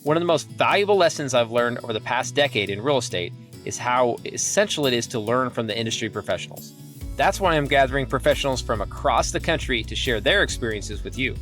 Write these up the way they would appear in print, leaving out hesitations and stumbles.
One of the most valuable lessons I've learned over the past decade in real estate is how essential it is to learn from the industry professionals. That's why I'm gathering professionals from across the country to share their experiences with you.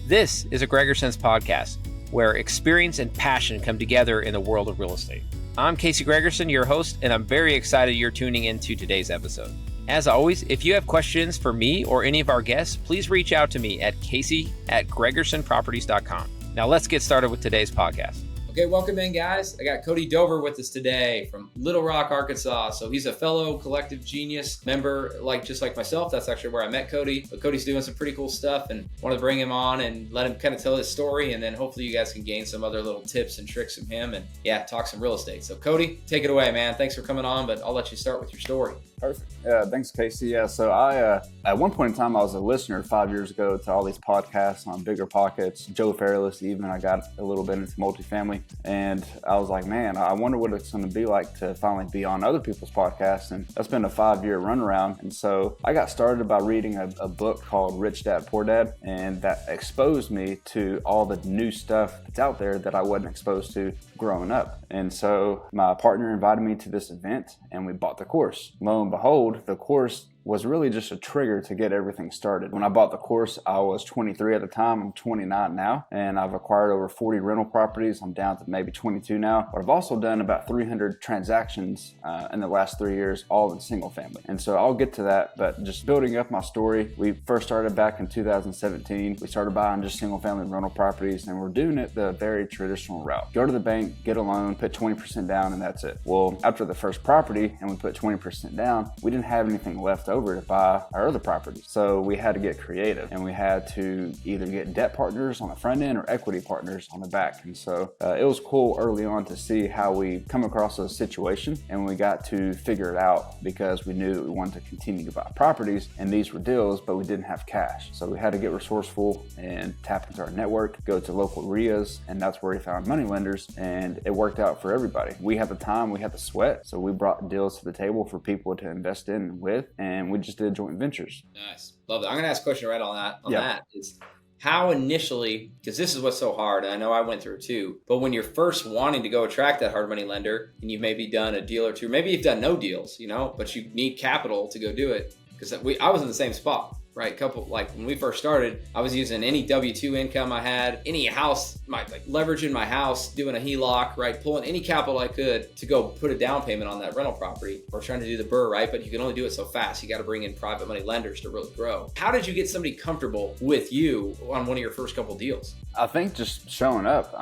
This is a Gregersen's podcast, where experience and passion come together in the world of real estate. I'm Casey Gregersen, your host, and I'm very excited you're tuning into today's episode. As always, if you have questions for me or any of our guests, please reach out to me at casey@gregersenproperties.com. Now let's get started with today's podcast. Okay, welcome in, guys. I got Cody Dover with us today from Little Rock, Arkansas. So he's a fellow Collective Genius member, just like myself. That's actually where I met Cody. But Cody's doing some pretty cool stuff and wanted to bring him on and let him kind of tell his story. And then hopefully you guys can gain some other little tips and tricks from him and talk some real estate. So Cody, take it away, man. Thanks for coming on, but I'll let you start with your story. Perfect. Thanks, Casey. So I, at one point in time, I was a listener 5 years ago to all these podcasts on Bigger Pockets, Joe Fairless even. I got a little bit into multifamily, and I was like, man, I wonder what it's going to be like to finally be on other people's podcasts. And that's been a 5-year runaround. And so I got started by reading a book called Rich Dad, Poor Dad, and that exposed me to all the new stuff that's out there that I wasn't exposed to growing up. And so my partner invited me to this event, and we bought the course. Lo and behold, the course was really just a trigger to get everything started. When I bought the course, I was 23 at the time. I'm 29 now, and I've acquired over 40 rental properties. I'm down to maybe 22 now, but I've also done about 300 transactions in the last 3 years, all in single family. And so I'll get to that, but just building up my story, we first started back in 2017. We started buying just single family rental properties, and we're doing it the very traditional route. Go to the bank, get a loan, put 20% down, and that's it. Well, after the first property, and we put 20% down, we didn't have anything left over to buy our other properties. So we had to get creative, and we had to either get debt partners on the front end or equity partners on the back. And so it was cool early on to see how we come across a situation, and we got to figure it out because we knew that we wanted to continue to buy properties, and these were deals, but we didn't have cash. So we had to get resourceful and tap into our network, go to local RIAs, and that's where we found money lenders, and it worked out for everybody. We had the time, we had the sweat, so we brought deals to the table for people to invest in and with, and we just did joint ventures. Nice. Love that. I'm going to ask a question right on that. That is how initially, because this is what's so hard, and I know I went through it too, but when you're first wanting to go attract that hard money lender and you've maybe done a deal or two, maybe you've done no deals, but you need capital to go do it. Because I was in the same spot. Right, when we first started, I was using any W-2 income I had, any house, leveraging my house, doing a HELOC, right, pulling any capital I could to go put a down payment on that rental property. We're trying to do the BRRRR, right, but you can only do it so fast. You got to bring in private money lenders to really grow. How did you get somebody comfortable with you on one of your first couple deals? I think just showing up.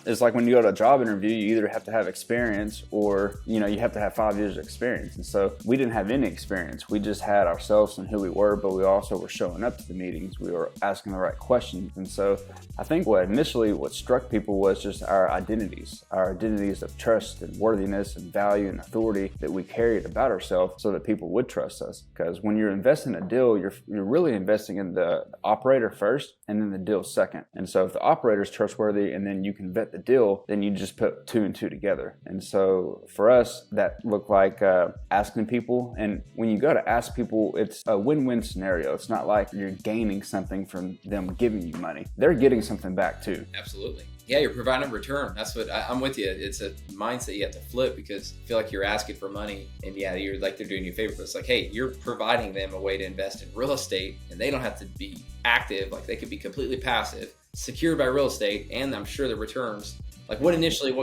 It's like when you go to a job interview, you either have to have experience or, you have to have 5 years of experience. And so we didn't have any experience. We just had ourselves and who we were, but we also were showing up to the meetings. We were asking the right questions. And so I think what struck people was just our identities of trust and worthiness and value and authority that we carried about ourselves so that people would trust us. Because when you're investing in a deal, you're really investing in the operator first and then the deal second. And so if the operator is trustworthy and then you can vet the deal, then you just put 2 and 2 together. And so for us, that looked like asking people. And when you go to ask people, it's a win-win scenario. It's not like you're gaining something from them giving you money. They're getting something back too. Absolutely. Yeah, you're providing a return. That's what I'm with you. It's a mindset you have to flip because I feel like you're asking for money and you're like they're doing you a favor. But it's like, hey, you're providing them a way to invest in real estate and they don't have to be active. Like they could be completely passive, secured by real estate, and I'm sure the returns. Like what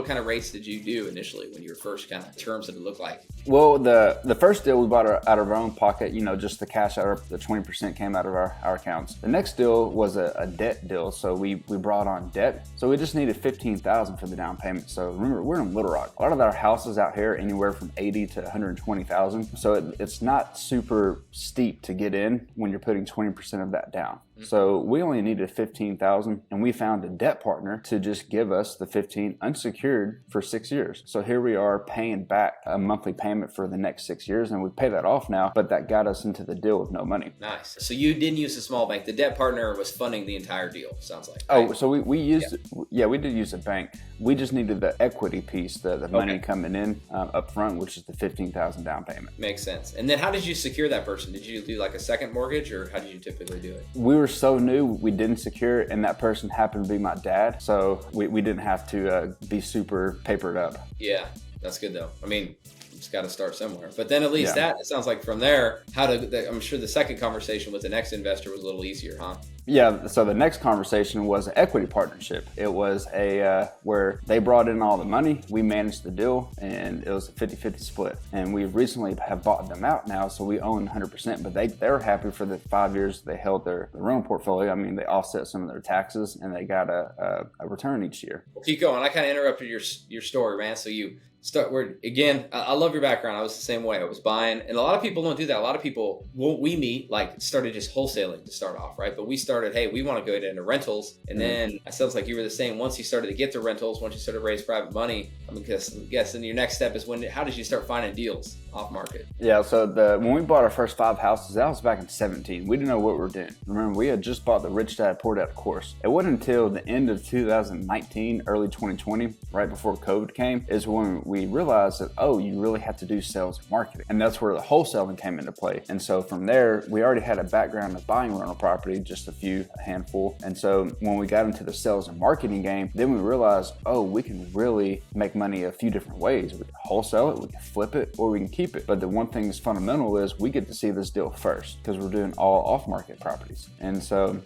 kind of rates did you do initially when you were first kind of terms that it looked like? Well, the first deal we bought out of our own pocket, just the cash out of the 20% came out of our accounts. The next deal was a debt deal. So we brought on debt. So we just needed $15,000 for the down payment. So remember, we're in Little Rock. A lot of our houses out here anywhere from $80,000 to $120,000. So it's not super steep to get in when you're putting 20% of that down. So we only needed $15,000 and we found a debt partner to just give us the $15,000 unsecured for 6 years. So here we are paying back a monthly payment payment for the next 6 years, and we pay that off now, but that got us into the deal with no money. Nice. So you didn't use a small bank. The debt partner was funding the entire deal, sounds like. Right? Oh, so we used, we did use a bank. We just needed the equity piece, the money coming in up front, which is the $15,000 down payment. Makes sense. And then how did you secure that person? Did you do like a second mortgage, or how did you typically do it? We were so new, we didn't secure it, and that person happened to be my dad, so we didn't have to be super papered up. Yeah, that's good though. I mean, it's got to start somewhere. But then at least that, it sounds like from there, I'm sure the second conversation with the next investor was a little easier, huh? Yeah, so the next conversation was an equity partnership. It was where they brought in all the money, we managed the deal, and it was a 50-50 split. And we recently have bought them out now, so we own 100%, but they're happy for the 5 years they held their rental portfolio. I mean, they offset some of their taxes, and they got a return each year. Well, keep going. I kind of interrupted your story, man. So you start where again, I love your background. I was the same way. I was buying, and a lot of people don't do that. A lot of people, we meet, like, started just wholesaling to start off, right? But we started, hey, we want to go into rentals, and then it sounds like you were the same. Once you started to get to rentals, once you started to raise private money, I'm guessing your next step is how did you start finding deals off market? Yeah, so when we bought our first 5 houses, that was back in 2017. We didn't know what we were doing. Remember, we had just bought the Rich Dad Poor Dad course. It wasn't until the end of 2019, early 2020, right before COVID came, is when we realized that, you really have to do sales and marketing. And that's where the wholesaling came into play. And so from there, we already had a background of buying rental property, just a handful. And so when we got into the sales and marketing game, then we realized, we can really make money a few different ways. We can wholesale it, we can flip it, or we can keep it. But the one thing that's fundamental is we get to see this deal first, because we're doing all off-market properties. And so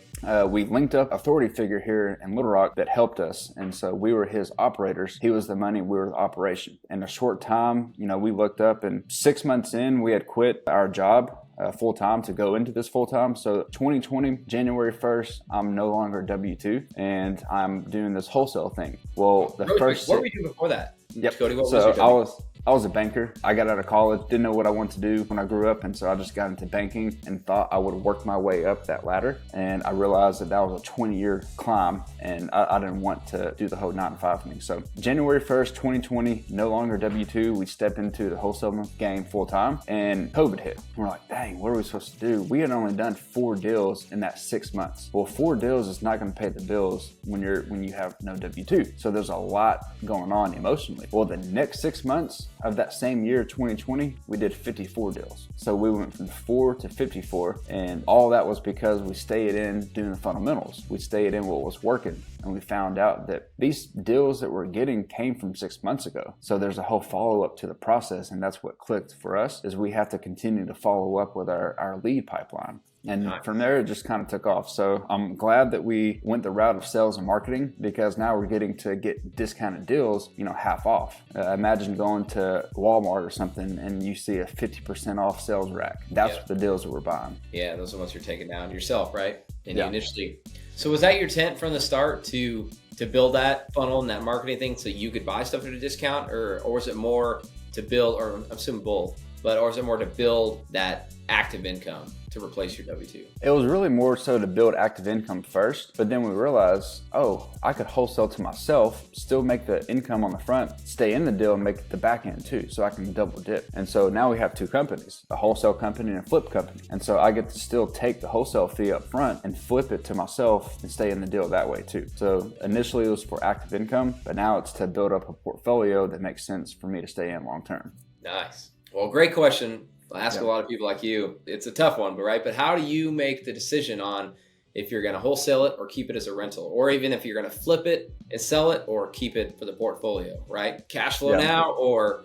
we linked up an authority figure here in Little Rock that helped us. And so we were his operators. He was the money, we were the operation. In a short time, we looked up, and 6 months in, we had quit our job full-time to go into this full-time. So 2020, January 1st, I'm no longer W-2, and I'm doing this wholesale thing. Well, what were you doing before that? Yep. Cody, what was your job? I was a banker. I got out of college, didn't know what I wanted to do when I grew up, and so I just got into banking and thought I would work my way up that ladder. And I realized that was a 20-year climb, and I didn't want to do the whole 9-to-5 thing. So January 1st, 2020, no longer W-2, we stepped into the wholesaling game full-time, and COVID hit. We're like, dang, what are we supposed to do? We had only done 4 deals in that 6 months. Well, 4 deals is not going to pay the bills when you have no W-2. So there's a lot going on emotionally. Well, the next 6 months of that same year, 2020, we did 54 deals. So we went from 4 to 54, and all that was because we stayed in doing the fundamentals. We stayed in what was working, and we found out that these deals that we're getting came from 6 months ago. So there's a whole follow-up to the process, and that's what clicked for us, is we have to continue to follow up with our lead pipeline. And from there, it just kind of took off. So I'm glad that we went the route of sales and marketing, because now we're getting to get discounted deals, half off. Imagine going to Walmart or something and you see a 50% off sales rack. That's the deals that we're buying. Yeah, those are the ones you're taking down yourself, right? And you initially. So was that your intent from the start to build that funnel and that marketing thing so you could buy stuff at a discount, or was it more to build, or I'm assuming both, or is it more to build that active income to replace your W-2? It was really more so to build active income first, but then we realized, I could wholesale to myself, still make the income on the front, stay in the deal, and make the back end too, so I can double dip. And so now we have 2 companies, a wholesale company and a flip company. And so I get to still take the wholesale fee up front and flip it to myself and stay in the deal that way too. So initially it was for active income, but now it's to build up a portfolio that makes sense for me to stay in long term. Nice. Well, great question. I ask a lot of people like you. It's a tough one, but how do you make the decision on if you're going to wholesale it or keep it as a rental, or even if you're going to flip it and sell it or keep it for the portfolio, right? Cash flow now, or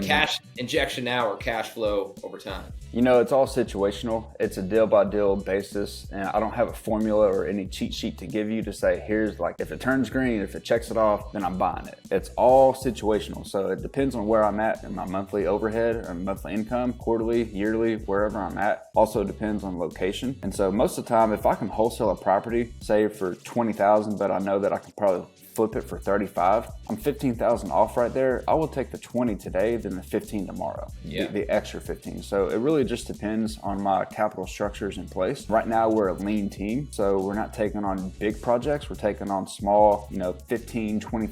cash injection now or cash flow over time? It's all situational. It's a deal by deal basis, and I don't have a formula or any cheat sheet to give you to say, here's if it turns green, if it checks it off, then I'm buying it. It's all situational. So it depends on where I'm at in my monthly overhead or monthly income, quarterly, yearly, wherever I'm at. Also depends on location. And so most of the time, if I can wholesale a property, say for $20,000, but I know that I can probably flip it for $35, I'm $15,000 off right there. I will take the 20 today today than the 15 tomorrow. Yeah. The extra 15. So it really just depends on my capital structures in place. Right now we're a lean team, so we're not taking on big projects. We're taking on small, $15,000, $20,000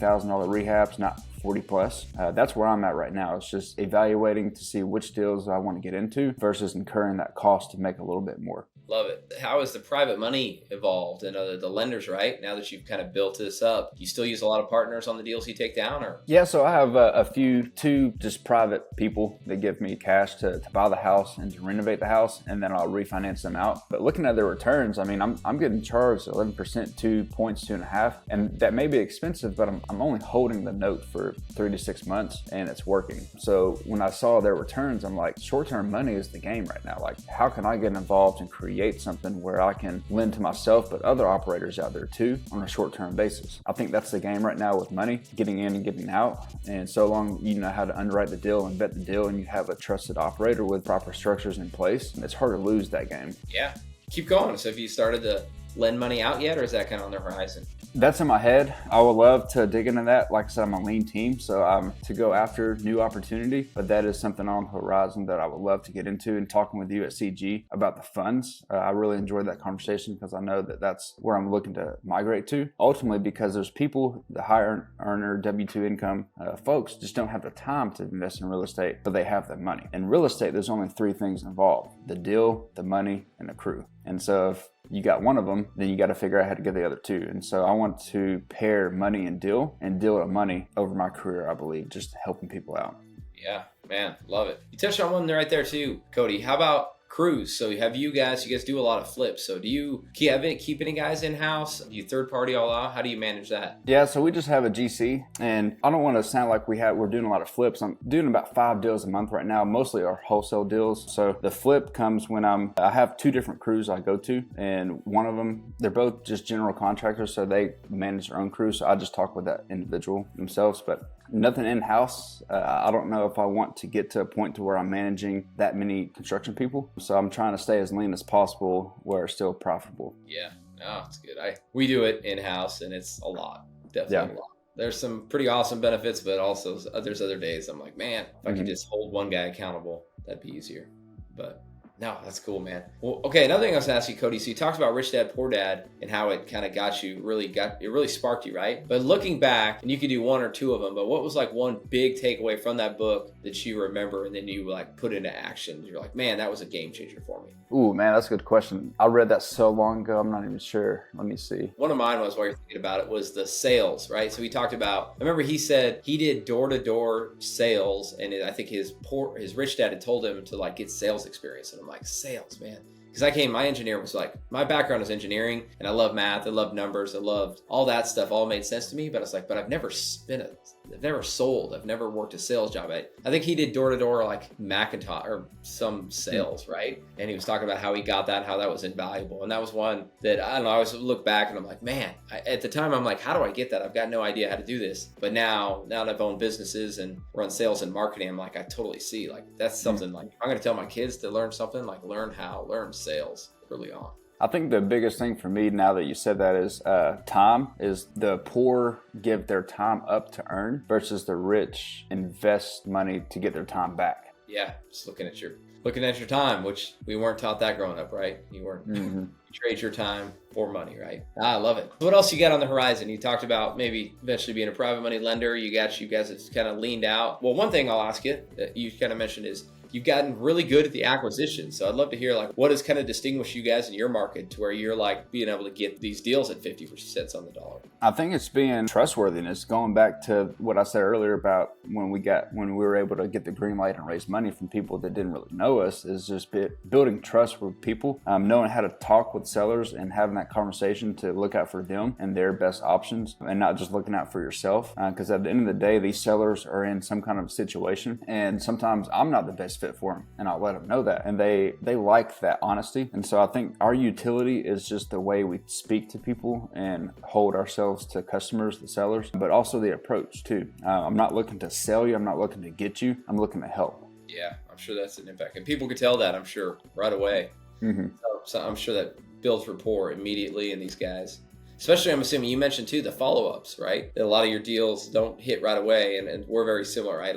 rehabs, not 40 plus. That's where I'm at right now. It's just evaluating to see which deals I want to get into versus incurring that cost to make a little bit more. Love it. How has the private money evolved and the lenders, right? Now that you've kind of built this up, do you still use a lot of partners on the deals you take down, or? Yeah, so I have two just private people that give me cash to buy the house and to renovate the house, and then I'll refinance them out. But looking at their returns, I mean, I'm getting charged 11%, 2 points, 2.5, and that may be expensive, but I'm only holding the note for 3 to 6 months, and it's working. So when I saw their returns, I'm like, short-term money is the game right now. Like, how can I get involved and create something where I can lend to myself, but other operators out there too on a short-term basis? I think that's the game right now with money, getting in and getting out. And so long you know how to underwrite the deal and vet the deal, and you have a trusted operator with proper structures in place, it's hard to lose that game. Yeah, keep going. So have you started to lend money out yet, or is that kind of on the horizon? That's in my head. I would love to dig into that. Like I said, I'm a lean team, so to go after new opportunity, but that is something on the horizon that I would love to get into. And talking with you at CG about the funds, I really enjoyed that conversation because I know that that's where I'm looking to migrate to. Ultimately, because there's people, the higher earner, W-2 income folks just don't have the time to invest in real estate, but they have the money. In real estate, there's only 3 things involved: the deal, the money, and the crew. And so if you got one of them, then you got to figure out how to get the other 2. And so I want to pair money and deal to money over my career, I believe, just helping people out. Yeah, man, love it. You touched on one right there too, Cody. How about crews? So have you guys do a lot of flips. So do you keep any guys in-house? Do you third party all out? How do you manage that? Yeah, so we just have a GC, and I don't want to sound like we're doing a lot of flips. I'm doing about 5 deals a month right now. Mostly are wholesale deals. So the flip comes when I have 2 different crews I go to, and one of them, they're both just general contractors, so they manage their own crew. So I just talk with that individual themselves, but nothing in-house. I don't know if I want to get to a point to where I'm managing that many construction people. So I'm trying to stay as lean as possible where it's still profitable. Yeah, no, it's good. We do it in-house, and it's a lot. Definitely a lot. There's some pretty awesome benefits, but also there's other days I'm like, man, if I could just hold one guy accountable, that'd be easier. But no, that's cool, man. Well, okay, another thing I was going to ask you, Cody, so you talked about Rich Dad, Poor Dad and how it kind of it really sparked you, right? But looking back, and you could do 1 or 2 of them, but what was like one big takeaway from that book that you remember and then you like put into action? You're like, man, that was a game changer for me. Ooh, man, that's a good question. I read that so long ago, I'm not even sure. Let me see. One of mine was, while you're thinking about it, was the sales, right? So he talked about, I remember he said he did door-to-door sales, and I think his rich dad had told him to like get sales experience. And I'm like, sales, man. Because my engineer was like, my background is engineering, and I love math, I love numbers, I loved all that stuff, all made sense to me. But I was like, but I've never sold, I've never worked a sales job. I think he did door-to-door like Macintosh or some sales, right? And he was talking about how he got that, how that was invaluable. And that was one that, I don't know, I always look back and I'm like, man, at the time I'm like, how do I get that? I've got no idea how to do this. But now that I've owned businesses and run sales and marketing, I'm like, I totally see, like, that's something like, I'm going to tell my kids to learn something, like learn sales early on. I think the biggest thing for me now that you said that is time. Is the poor give their time up to earn versus the rich invest money to get their time back. Yeah, just looking at your time, which we weren't taught that growing up, right? You weren't. You trade your time for money, right? I love it. What else you got on the horizon? You talked about maybe eventually being a private money lender. You guys have kind of leaned out. Well, one thing I'll ask you that you kind of mentioned is you've gotten really good at the acquisition. So I'd love to hear like what has kind of distinguished you guys in your market to where you're like being able to get these deals at 50 cents on the dollar. I think it's being trustworthiness. Going back to what I said earlier about when we were able to get the green light and raise money from people that didn't really know us, is just building trust with people, knowing how to talk with sellers and having that conversation to look out for them and their best options and not just looking out for yourself. Because at the end of the day, these sellers are in some kind of situation, and sometimes I'm not the best fit for them, and I'll let them know that, and they like that honesty. And so I think our utility is just the way we speak to people and hold ourselves to customers, the sellers, but also the approach too. I'm not looking to sell you, I'm not looking to get you, I'm looking to help. Yeah, I'm sure that's an impact, and people could tell that, I'm sure, right away. So I'm sure that builds rapport immediately in these guys. especially I'm assuming you mentioned too the follow-ups, right? That a lot of your deals don't hit right away, and we're very similar, right?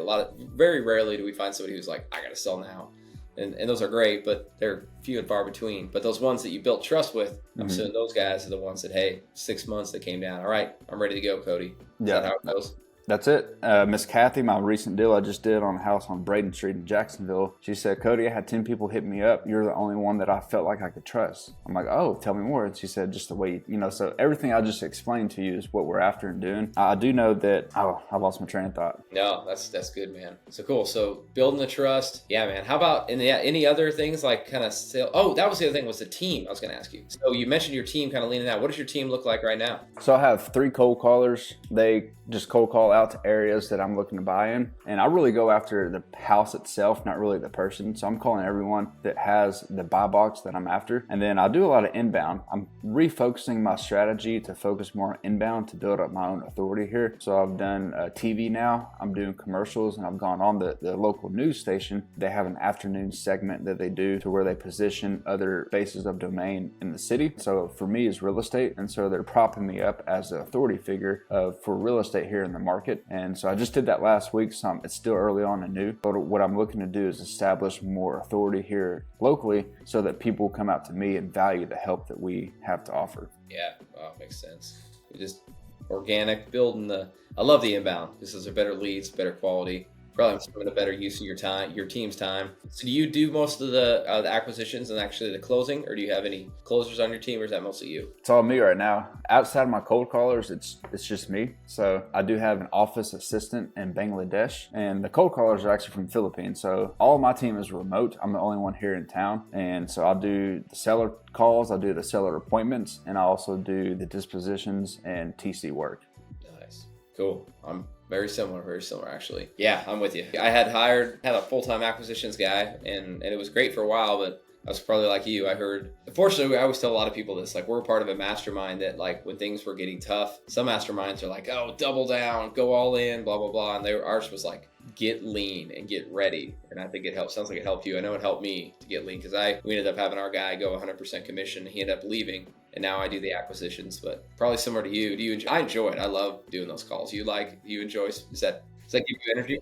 Very rarely do we find somebody who's like, I gotta sell now. And those are great, but they're few and far between. But those ones that you built trust with, I'm assuming those guys are the ones that, hey, 6 months they came down. All right, I'm ready to go, Cody. Is that how it goes? That's it. Miss Kathy, my recent deal I just did on a house on Braden Street in Jacksonville, she said, Cody, I had 10 people hit me up. You're the only one that I felt like I could trust. I'm like, oh, tell me more. And she said, just the way, so everything I just explained to you is what we're after and doing. I do know that, I lost my train of thought. No, that's good, man. So cool. So building the trust. Yeah, man. How about any other things like kind of sale? Oh, that was the other thing was the team I was going to ask you. So you mentioned your team kind of leaning out. What does your team look like right now? So I have 3 cold callers. They just cold call out to areas that I'm looking to buy in. And I really go after the house itself, not really the person. So I'm calling everyone that has the buy box that I'm after. And then I do a lot of inbound. I'm refocusing my strategy to focus more on inbound to build up my own authority here. So I've done TV now. I'm doing commercials, and I've gone on the local news station. They have an afternoon segment that they do to where they position other bases of domain in the city. So for me, it's real estate. And so they're propping me up as an authority figure for real estate here in the market. And so I just did that last week, so it's still early on and new. But what I'm looking to do is establish more authority here locally so that people come out to me and value the help that we have to offer. Yeah, wow, makes sense. We just organic building I love the inbound because those are better leads, better quality. Probably having a better use of your time, your team's time. So do you do most of the acquisitions and actually the closing, or do you have any closers on your team, or is that mostly you? It's all me right now. Outside of my cold callers, it's just me. So I do have an office assistant in Bangladesh, and the cold callers are actually from the Philippines. So all my team is remote. I'm the only one here in town. And so I'll do the seller calls, I'll do the seller appointments, and I also do the dispositions and TC work. Nice. Cool. I'm very similar actually. Yeah, I'm with you. I had a full-time acquisitions guy, and it was great for a while, but I was probably like you. Unfortunately, I always tell a lot of people this, like we're part of a mastermind that like when things were getting tough, some masterminds are like, oh, double down, go all in, blah, blah, blah. And ours was like, get lean and get ready. And I think it helped. Sounds like it helped you. I know it helped me to get lean because we ended up having our guy go 100% commission. He ended up leaving, and now I do the acquisitions, but probably similar to you. I enjoy it. I love doing those calls. You enjoy, does that give you energy?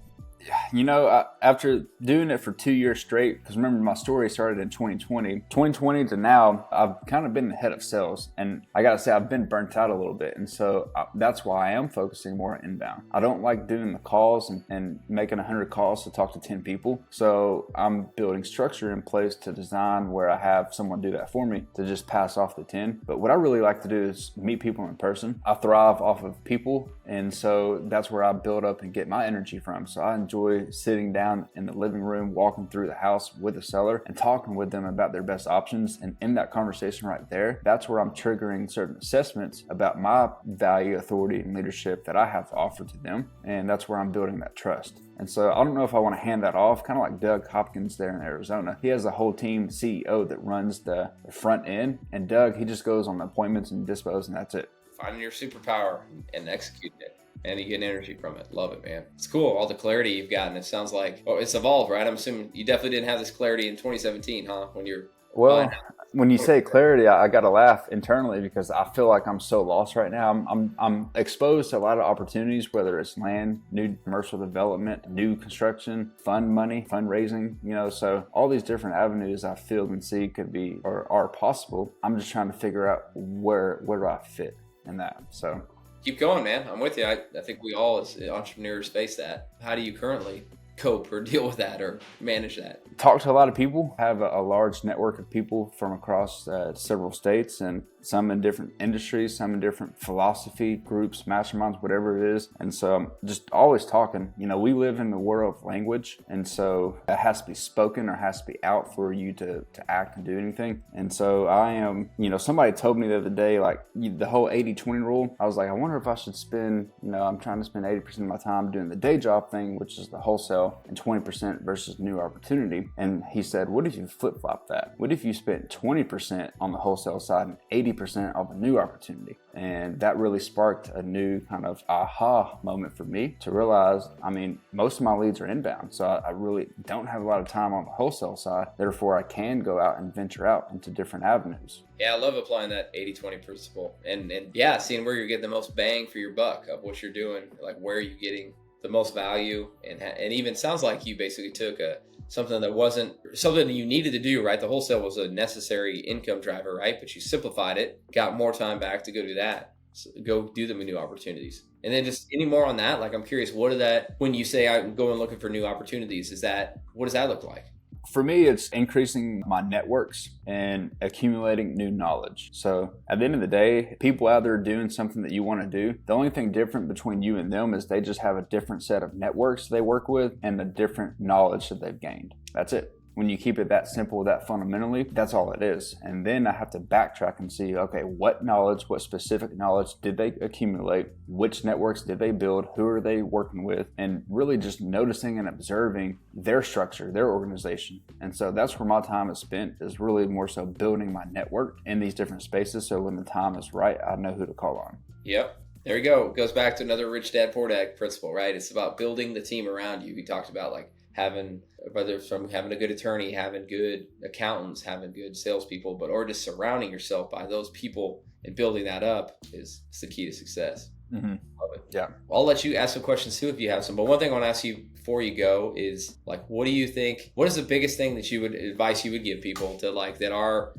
After doing it for 2 years straight, because remember my story started in 2020 to now, I've kind of been the head of sales, and I gotta say I've been burnt out a little bit. And so that's why I am focusing more on inbound. I don't like doing the calls and making 100 calls to talk to 10 people. So I'm building structure in place to design where I have someone do that for me to just pass off the 10. But what I really like to do is meet people in person. I thrive off of people. And so that's where I build up and get my energy from. So I enjoy sitting down in the living room, walking through the house with a seller and talking with them about their best options. And in that conversation right there, that's where I'm triggering certain assessments about my value, authority, and leadership that I have to offer to them. And that's where I'm building that trust. And so I don't know if I want to hand that off, kind of like Doug Hopkins there in Arizona. He has a whole team CEO that runs the front end. And Doug, he just goes on the appointments and dispos, and that's it. Finding your superpower and executing it. And you get energy from it. Love it, man. It's cool. All the clarity you've gotten. It sounds like, it's evolved, right? I'm assuming you definitely didn't have this clarity in 2017, huh? When you say clarity, I got to laugh internally because I feel like I'm so lost right now. I'm exposed to a lot of opportunities, whether it's land, new commercial development, new construction, fund money, fundraising, so all these different avenues I feel and see could be or are possible. I'm just trying to figure out where do I fit in that. So keep going, man. I'm with you. I think we all as entrepreneurs face that. How do you currently cope or deal with that or manage that? Talk to a lot of people, have a large network of people from across several states, and some in different industries, some in different philosophy groups, masterminds, whatever it is. And so I'm just always talking. We live in the world of language, and so it has to be spoken or has to be out for you to act and do anything. And so I am, somebody told me the other day, like the whole 80-20 rule. I was like, I wonder if I should spend, I'm trying to spend 80% of my time doing the day job thing, which is the wholesale, and 20% versus new opportunity. And he said, what if you flip-flop that? What if you spent 20% on the wholesale side and 80% of a new opportunity. And that really sparked a new kind of aha moment for me to realize, I mean, most of my leads are inbound. So I really don't have a lot of time on the wholesale side. Therefore, I can go out and venture out into different avenues. Yeah, I love applying that 80-20 principle. And yeah, seeing where you're getting the most bang for your buck of what you're doing, like where are you getting the most value, and even sounds like you basically took something that wasn't something that you needed to do, right? The wholesale was a necessary income driver, right? But you simplified it, got more time back to go do that, so go do the new opportunities. And then just any more on that, like I'm curious, when you say I'm going looking for new opportunities, what does that look like? For me, it's increasing my networks and accumulating new knowledge. So at the end of the day, people out there doing something that you want to do, the only thing different between you and them is they just have a different set of networks they work with and a different knowledge that they've gained. That's it. When you keep it that simple, that fundamentally, that's all it is. And then I have to backtrack and see, okay, what specific knowledge did they accumulate? Which networks did they build? Who are they working with? And really just noticing and observing their structure, their organization. And so that's where my time is spent, is really more so building my network in these different spaces. So when the time is right, I know who to call on. Yep. There you go. It goes back to another Rich Dad Poor Dad principle, right? It's about building the team around you. We talked about whether it's from having a good attorney, having good accountants, having good salespeople, or just surrounding yourself by those people and building that up is the key to success. Mm-hmm. Love it. Yeah. I'll let you ask some questions too if you have some. But one thing I want to ask you before you go is what do you think? What is the biggest thing that advice you would give people to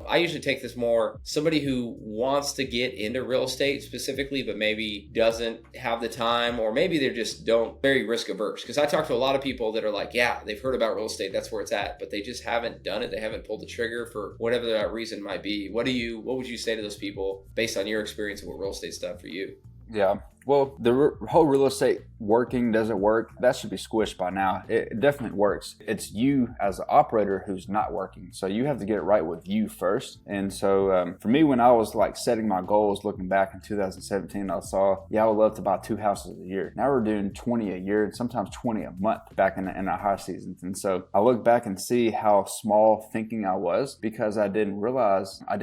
I usually take this more somebody who wants to get into real estate specifically, but maybe doesn't have the time, or maybe they're just very risk averse. Because I talk to a lot of people that are like, yeah, they've heard about real estate, that's where it's at, but they just haven't done it. They haven't pulled the trigger for whatever that reason might be. What would you say to those people based on your experience of what real estate's done for you? Yeah. Well, the whole real estate working, does it work? That should be squished by now. It definitely works. It's you as the operator who's not working. So you have to get it right with you first. And so for me, when I was setting my goals, looking back in 2017, I saw, I would love to buy 2 houses a year. Now we're doing 20 a year and sometimes 20 a month back in our high seasons. And so I look back and see how small thinking I was, because I didn't realize I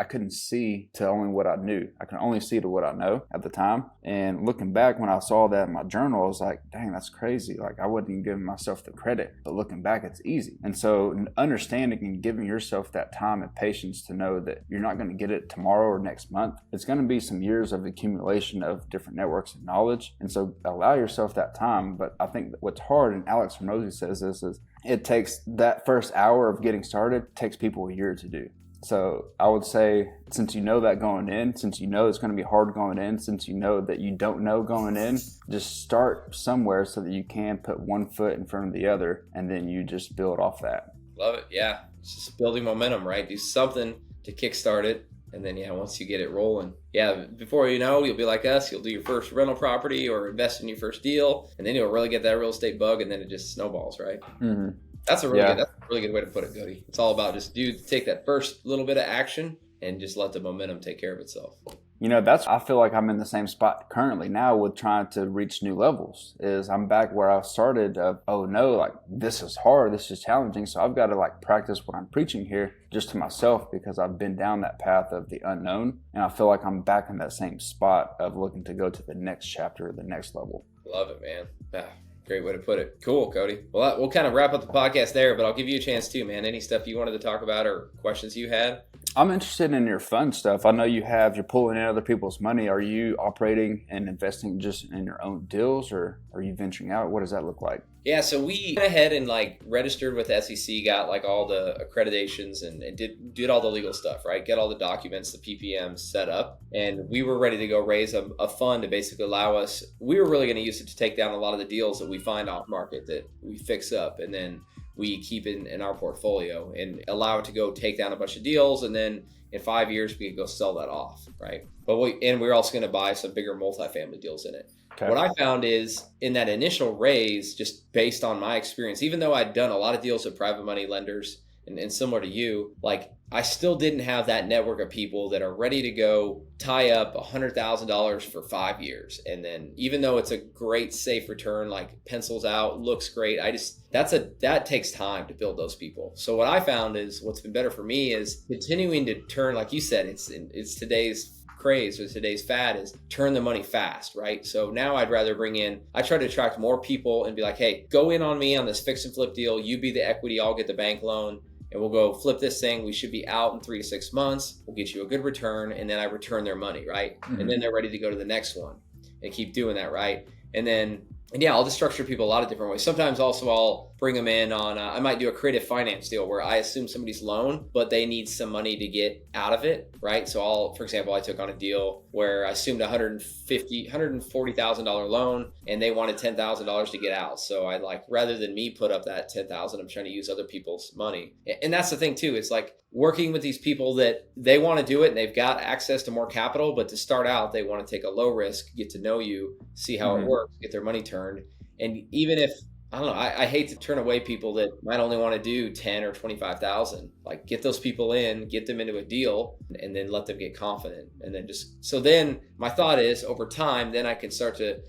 couldn't see to only what I knew. I could only see to what I know at the time. And looking back, when I saw that in my journal, I was like, dang, that's crazy. I wasn't even giving myself the credit. But looking back, it's easy. And so understanding and giving yourself that time and patience to know that you're not going to get it tomorrow or next month. It's going to be some years of accumulation of different networks and knowledge. And so allow yourself that time. But I think that what's hard, and Alex Hormozy says this, is it takes that first hour of getting started, takes people a year to do. So I would say, since you know that going in, since you know it's going to be hard going in, since you know that you don't know going in, just start somewhere so that you can put one foot in front of the other, and then you just build off that. Love it. Yeah. It's just building momentum, right? Do something to kickstart it. And then, once you get it rolling, before you know, you'll be like us. You'll do your first rental property or invest in your first deal, and then you'll really get that real estate bug, and then it just snowballs, right? Mm-hmm. That's a really good way to put it, Cody. It's all about just take that first little bit of action and just let the momentum take care of itself. I feel like I'm in the same spot currently now with trying to reach new levels. Is I'm back where I started this is hard, this is challenging. So I've got to practice what I'm preaching here just to myself, because I've been down that path of the unknown. And I feel like I'm back in that same spot of looking to go to the next chapter, the next level. Love it, man. Great way to put it. Cool, Cody. Well, we'll kind of wrap up the podcast there, but I'll give you a chance too, man. Any stuff you wanted to talk about or questions you had? I'm interested in your fun stuff. I know you're pulling in other people's money. Are you operating and investing just in your own deals, or are you venturing out? What does that look like? Yeah, so we went ahead and registered with SEC, got all the accreditations and did all the legal stuff, right? Get all the documents, the PPMs set up. And we were ready to go raise a fund to basically allow us, we were really going to use it to take down a lot of the deals that we find off market that we fix up. And then we keep in our portfolio and allow it to go take down a bunch of deals. And then in 5 years, we could go sell that off, right? But we're also going to buy some bigger multifamily deals in it. Okay. What I found is in that initial raise, just based on my experience, even though I'd done a lot of deals with private money lenders and similar to you, like I still didn't have that network of people that are ready to go tie up $100,000 for 5 years. And then even though it's a great safe return, like pencils out, looks great, that takes time to build those people. So what I found is what's been better for me is continuing to turn, like you said, it's today's craze or today's fad is turn the money fast, right? So now I try to attract more people and be like, hey, go in on me on this fix and flip deal. You be the equity, I'll get the bank loan. And we'll go flip this thing. We should be out in 3 to 6 months. We'll get you a good return. And then I return their money, right? Mm-hmm. And then they're ready to go to the next one and keep doing that, right? And I'll just structure people a lot of different ways. Sometimes also I'll bring them in on, I might do a creative finance deal where I assume somebody's loan, but they need some money to get out of it, right? So for example, I took on a deal where I assumed $140,000 loan and they wanted $10,000 to get out. So rather than me put up that $10,000, I'm trying to use other people's money. And that's the thing too. It's like working with these people that they want to do it and they've got access to more capital, but to start out, they want to take a low risk, get to know you, see how it works, get their money turned. And even if, I don't know, I hate to turn away people that might only want to do 10 or 25,000. Like get those people in, get them into a deal, and then let them get confident. And then then my thought is over time, then I can start to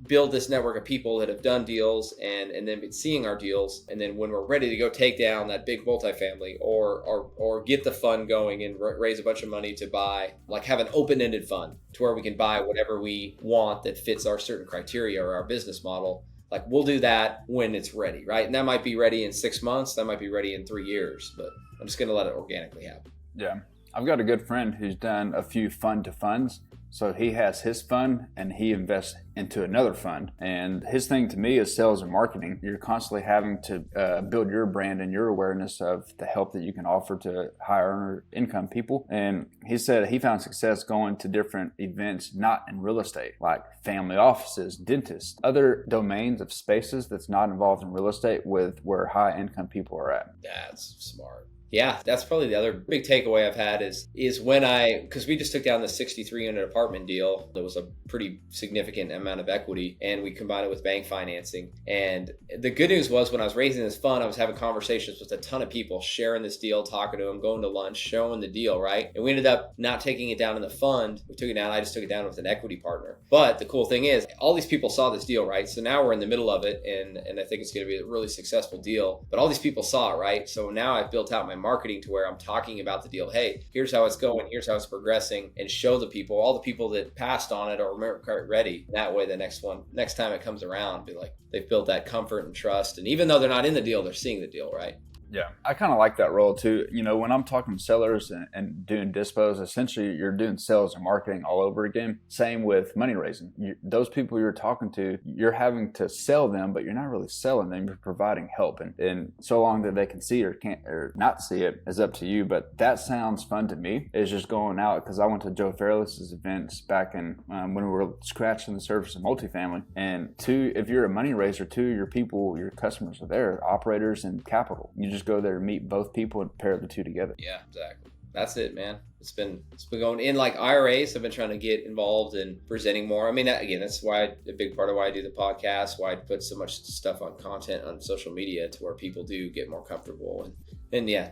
build this network of people that have done deals and then been seeing our deals. And then when we're ready to go take down that big multifamily or get the fund going and raise a bunch of money to buy, like have an open-ended fund to where we can buy whatever we want that fits our certain criteria or our business model. Like we'll do that when it's ready, right? And that might be ready in 6 months. That might be ready in 3 years, but I'm just going to let it organically happen. Yeah. I've got a good friend who's done a few fund to funds. So he has his fund and he invests into another fund. And his thing to me is sales and marketing. You're constantly having to build your brand and your awareness of the help that you can offer to higher earner income people. And he said he found success going to different events, not in real estate, like family offices, dentists, other domains of spaces that's not involved in real estate with where high income people are at. That's smart. Yeah, that's probably the other big takeaway I've had is because we just took down the 63 unit apartment deal. There was a pretty significant amount of equity and we combined it with bank financing. And the good news was when I was raising this fund, I was having conversations with a ton of people, sharing this deal, talking to them, going to lunch, showing the deal, right? And we ended up not taking it down in the fund. We took it down. I just took it down with an equity partner. But the cool thing is all these people saw this deal, right? So now we're in the middle of it and I think it's going to be a really successful deal. But all these people saw it, right? So now I've built out my marketing to where I'm talking about the deal. Hey, here's how it's going. Here's how it's progressing, and show the people, all the people that passed on it or ready. That way, the next time it comes around, be like they've built that comfort and trust. And even though they're not in the deal, they're seeing the deal, right? Yeah, I kind of like that role too. You know, when I'm talking to sellers and doing dispos, essentially you're doing sales and marketing all over again. Same with money raising. Those people you're talking to, you're having to sell them, but you're not really selling them. You're providing help. And so long that they can see it or can't or not see it is up to you. But that sounds fun to me. It's just going out because I went to Joe Fairless's events back in when we were scratching the surface of multifamily. And if you're a money raiser, your people, your customers are there, operators and capital. You just go there, meet both people, and pair the two together. Yeah, exactly. That's it, man. It's been going in like IRAs. I've been trying to get involved in presenting more. I mean, again, that's why a big part of why I do the podcast, why I put so much stuff on content on social media to where people do get more comfortable. And yeah,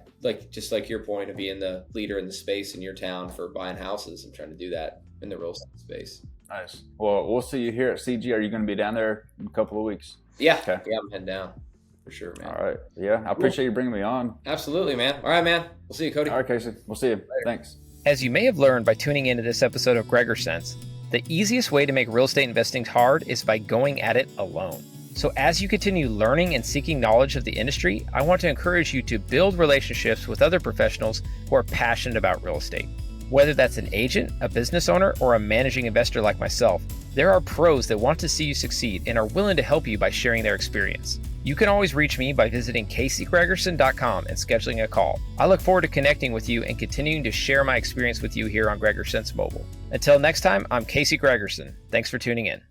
just like your point of being the leader in the space in your town for buying houses, I'm trying to do that in the real estate space. Nice. Well, we'll see you here at CG. Are you going to be down there in a couple of weeks? Yeah. Okay. Yeah, I'm heading down. For sure, man. All right. Yeah, I appreciate you bringing me on. Absolutely, man. All right, man. We'll see you, Cody. All right, Casey. We'll see you. Later. Thanks. As you may have learned by tuning into this episode of Gregersen, the easiest way to make real estate investing hard is by going at it alone. So as you continue learning and seeking knowledge of the industry, I want to encourage you to build relationships with other professionals who are passionate about real estate. Whether that's an agent, a business owner, or a managing investor like myself, there are pros that want to see you succeed and are willing to help you by sharing their experience. You can always reach me by visiting CaseyGregersen.com and scheduling a call. I look forward to connecting with you and continuing to share my experience with you here on Gregersen's Mobile. Until next time, I'm Casey Gregersen. Thanks for tuning in.